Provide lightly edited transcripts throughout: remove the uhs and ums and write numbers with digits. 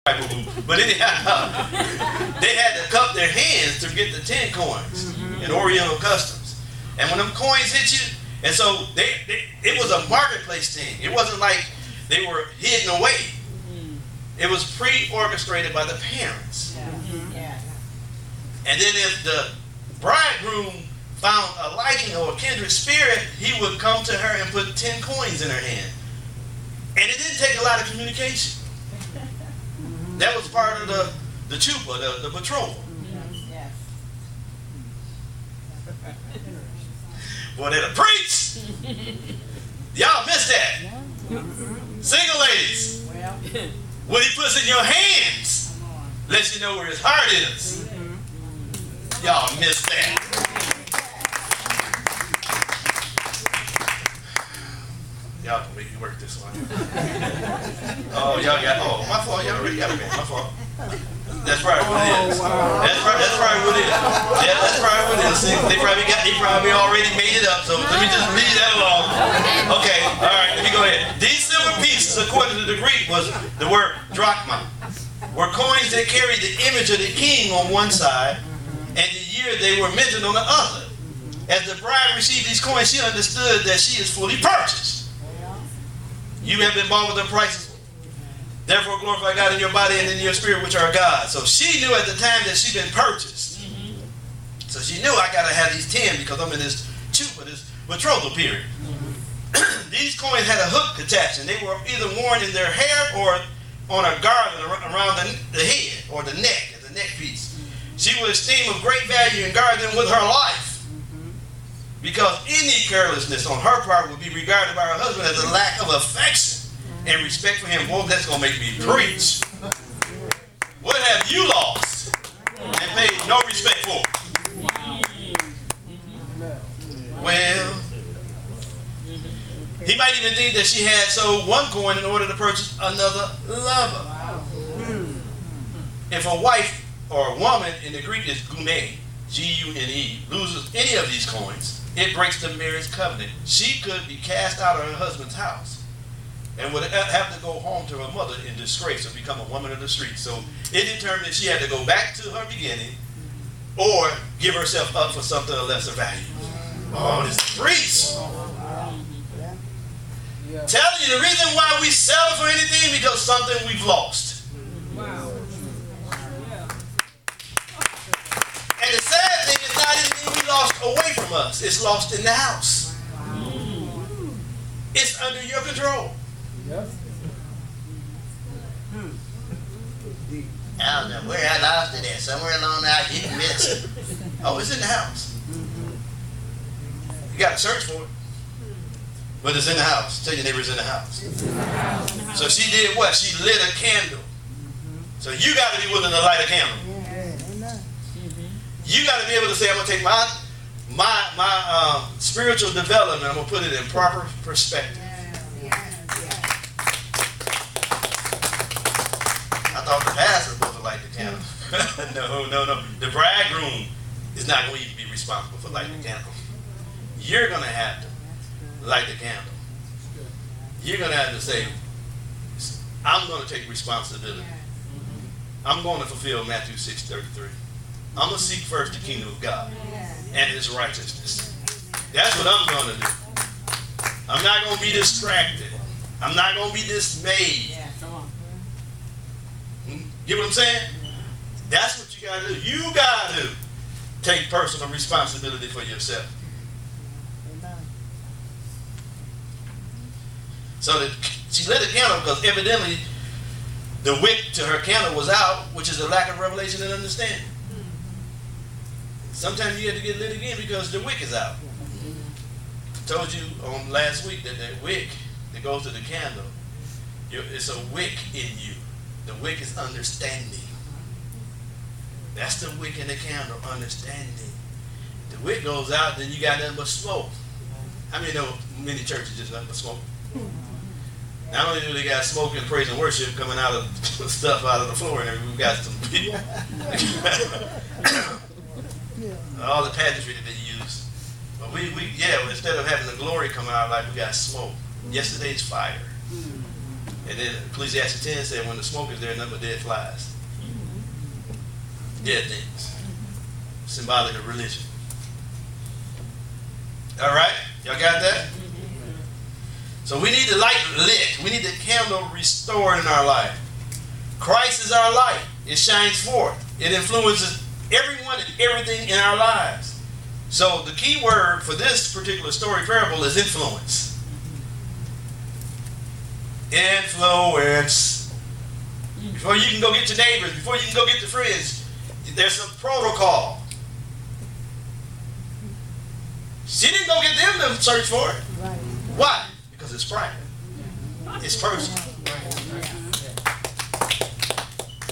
But anyhow, they had to cup their hands to get the 10 coins in Oriental customs. And when them coins hit you, and so it was a marketplace thing. It wasn't like they were hidden away. It was pre-orchestrated by the parents. And then if the bridegroom found a liking or a kindred spirit, he would come to her and put 10 coins in her hand. And it didn't take a lot of communication. That was part of the chupa, the betrothal. Boy, that'll preach. Y'all missed that. Single ladies, what he puts in your hands lets you know where his heart is. Y'all missed that. Y'all can make me work this one. Oh, my fault. Y'all already got it, man. My fault. That's probably what it is. That's probably what it is. Yeah, that's probably what it is. See, they probably already made it up, so let me just leave that alone. Okay, all right, let me go ahead. These silver pieces, according to the Greek, was the word drachma, were coins that carried the image of the king on one side, and the year they were mentioned on the other. As the bride received these coins, she understood that she is fully purchased. You have been bought with the prices. Therefore glorify God in your body and in your spirit, which are God. So she knew at the time that she'd been purchased. So she knew I got to have these 10 because I'm in this chupa, this betrothal period. These coins had a hook attached, and they were either worn in their hair or on a garland around the head or the neck, as a neck piece. She would esteem of great value and guard them with her life. Because any carelessness on her part would be regarded by her husband as a lack of affection and respect for him. Boy, that's going to make me preach. What have you lost and paid no respect for? Well, he might even think that she had sold one coin in order to purchase another lover. If a wife or a woman in the Greek is gune, G-U-N-E, loses any of these coins, it breaks the marriage covenant. She could be cast out of her husband's house and would have to go home to her mother in disgrace or become a woman of the street. So it determined that she had to go back to her beginning or give herself up for something of lesser value. Oh, this preach. Telling you the reason why we settle for anything because something we've lost. And the sad thing is not anything we lost away from us. It's lost in the house. It's under your control. I don't know where I lost it at. Somewhere along there I didn't miss it. Oh, it's in the house. You got to search for it. But it's in the house. Tell your neighbor it's in the house. So she did what? She lit a candle. So you got to be willing to light a candle. You got to be able to say, I'm going to take my spiritual development, I'm going to put it in proper perspective. I thought the pastor was supposed to light the candle. No. The bridegroom is not going to even be responsible for lighting the candle. You're going to have to light the candle. You're going to have to say, I'm going to take responsibility. I'm going to fulfill Matthew 6:33. I'm going to seek first the kingdom of God and his righteousness. That's what I'm going to do. I'm not going to be distracted. I'm not going to be dismayed. Get what I'm saying? That's what you got to do. You got to take personal responsibility for yourself. So that she lit a candle because evidently the wick to her candle was out, which is a lack of revelation and understanding. Sometimes you have to get lit again because the wick is out. I told you on last week that wick that goes to the candle, it's a wick in you. The wick is understanding. That's the wick in the candle, understanding. The wick goes out, then you got nothing but smoke. How many know many churches just nothing but smoke? Not only do they got smoke and praise and worship coming out of stuff out of the floor and everything, we've got some people. All the pageantry that they use. But instead of having the glory come out of our life, we got smoke. Yesterday's fire. And then Ecclesiastes 10 said, when the smoke is there, nothing but dead flies. Dead things. Symbolic of religion. All right? Y'all got that? So we need the light lit. We need the candle restored in our life. Christ is our light. It shines forth. It influences everyone and everything in our lives. So the key word for this particular story parable is influence. Influence. Before you can go get your neighbors, before you can go get your friends, there's some protocol. She didn't go get them to search for it. Right. Why? Because it's private. It's personal.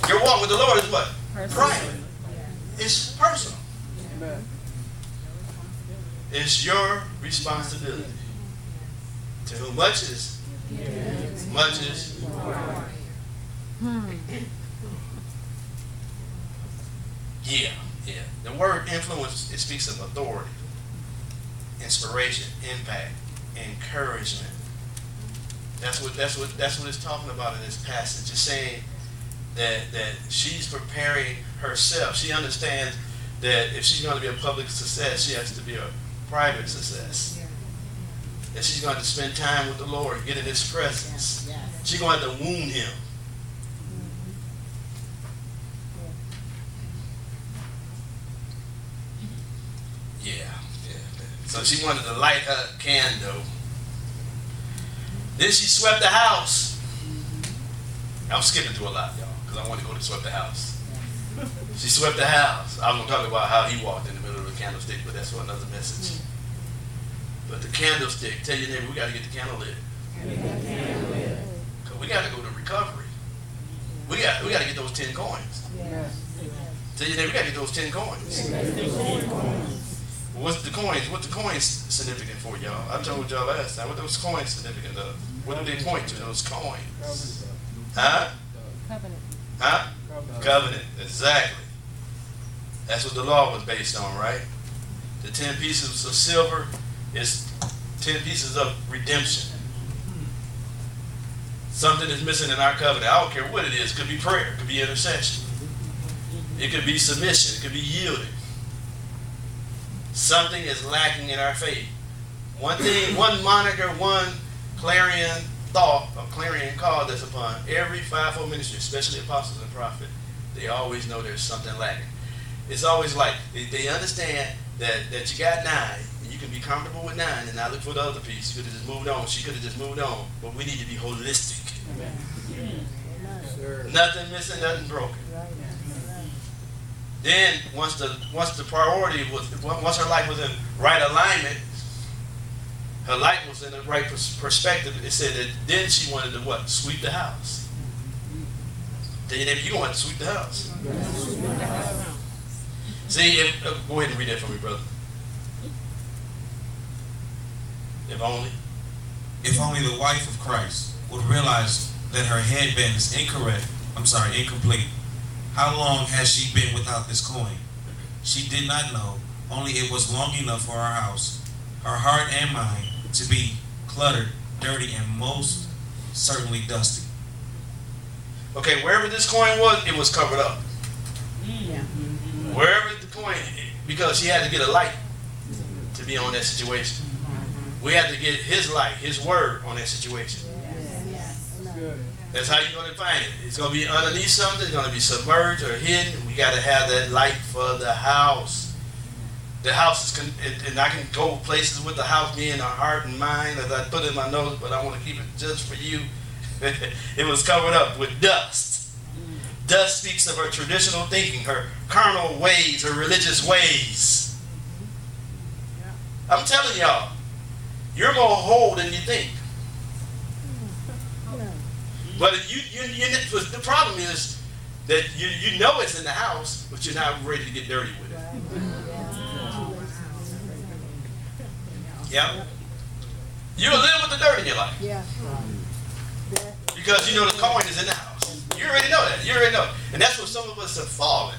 Your walk with the Lord is what? Private. It's personal. It's your responsibility. To whom much is, much is. Yeah. The word influence, it speaks of authority, inspiration, impact, encouragement. That's what it's talking about in this passage. It's saying that she's preparing herself. She understands that if she's going to be a public success, she has to be a private success. That she's going to spend time with the Lord, get in His presence. She's going to have to wound Him. So she wanted to light her candle. Then she swept the house. I'm skipping through a lot, y'all, because I want to go to sweep the house. She swept the house. I was going to talk about how he walked in the middle of the candlestick, but that's for another message. But the candlestick, tell your neighbor, we got to get the candle lit. Because we got to go to recovery. We got to get those 10 coins. Tell your neighbor, we got to get those 10 coins. What's the coins significant for, y'all? I told y'all last time. What those coins significant of? What do they point to, those coins? Huh? Covenant. Huh? Covenant. Exactly. That's what the law was based on, right? The 10 pieces of silver is 10 pieces of redemption. Something is missing in our covenant. I don't care what it is. It could be prayer. It could be intercession. It could be submission. It could be yielding. Something is lacking in our faith. One thing, one moniker, one clarion thought, or clarion call that's upon every fivefold ministry, especially apostles and prophets. They always know there's something lacking. It's always like they understand that you got 9, and you can be comfortable with 9 and not look for the other piece. You could have just moved on. She could have just moved on. But we need to be holistic. Nothing missing, nothing broken. Then once the priority was, once her life was in right alignment, her life was in the right perspective. It said that then she wanted to what? Sweep the house. Then you don't want to sweep the house. See, go ahead and read that for me, brother. If only the wife of Christ would realize that her headband is incomplete. How long has she been without this coin? She did not know, only it was long enough for her house, her heart and mind, to be cluttered, dirty, and most certainly dusty. Okay, wherever this coin was, it was covered up. Wherever the coin, because she had to get a light to be on that situation. We had to get His light, His word on that situation. That's how you're going to find it. It's going to be underneath something. It's going to be submerged or hidden. We got to have that light for the house. The house is, and I can go places with the house being a heart and mind, as I put in my notes, but I want to keep it just for you. It was covered up with dust. Dust speaks of her traditional thinking, her carnal ways, her religious ways. I'm telling y'all, you're more whole than you think. But the problem is that you know it's in the house, but you're not ready to get dirty with it. Yeah? You'll live with the dirt in your life. Yeah. Because you know the coin is in the house. You already know that. You already know. And that's where some of us have fallen.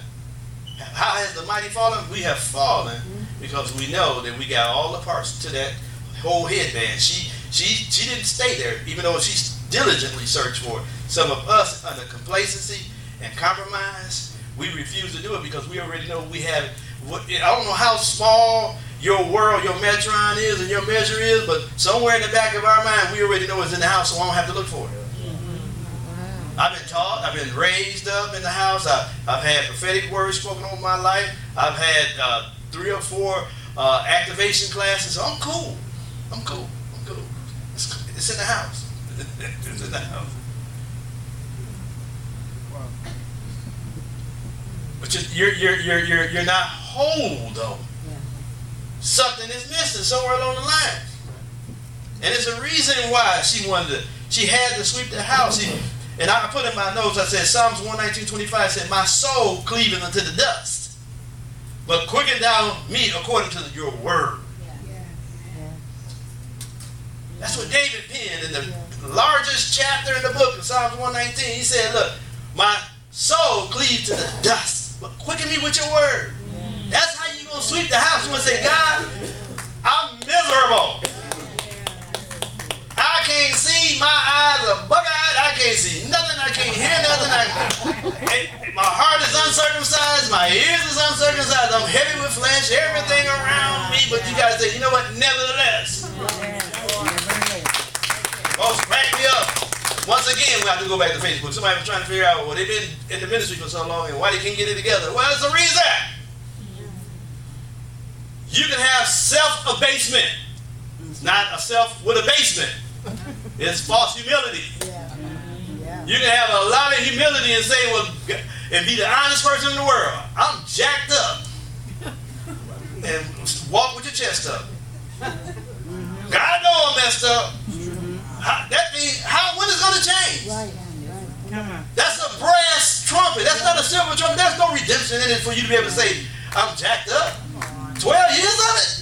How has the mighty fallen? We have fallen because we know that we got all the parts to that whole headband. She didn't stay there, even though she diligently search for it. Some of us, under complacency and compromise, we refuse to do it because we already know we have it. I don't know how small your world, your metron is and your measure is, but somewhere in the back of our mind, we already know it's in the house, so I don't have to look for it. I've been taught, I've been raised up in the house, I've had prophetic words spoken over my life, I've had 3 or 4 activation classes, so I'm cool. It's in the house. It's in the house. But you're not whole though. Something is missing somewhere along the line. And it's a reason why she had to sweep the house. And I put in my notes, I said, Psalms 119:25 said, my soul cleaveth unto the dust, but quicken thou me according to your word. That's what David penned in the largest chapter in the book of Psalms 119. He said, look, my soul cleaves to the dust, but quicken me with your word. That's how you're going to sweep the house. You're going to say, God, I'm miserable. I can't see, my eyes are bug-eyed, I can't see nothing, I can't hear nothing. My heart is uncircumcised, my ears is uncircumcised, I'm heavy with flesh, everything around me, but you got to say, you know what, nevertheless. Folks, crack me up. Once again, we have to go back to Facebook. Somebody was trying to figure out, well, they've been in the ministry for so long and why they can't get it together. Well, it's a reason. You can have self-abasement. It's not a self with a basement. It's false humility. You can have a lot of humility and say, well, and be the honest person in the world. I'm jacked up. And walk with your chest up. God know I'm messed up. That means, when is it going to change? That's a brass trumpet. That's not a silver trumpet. There's no redemption in it for you to be able to say, I'm jacked up. 12 years of it.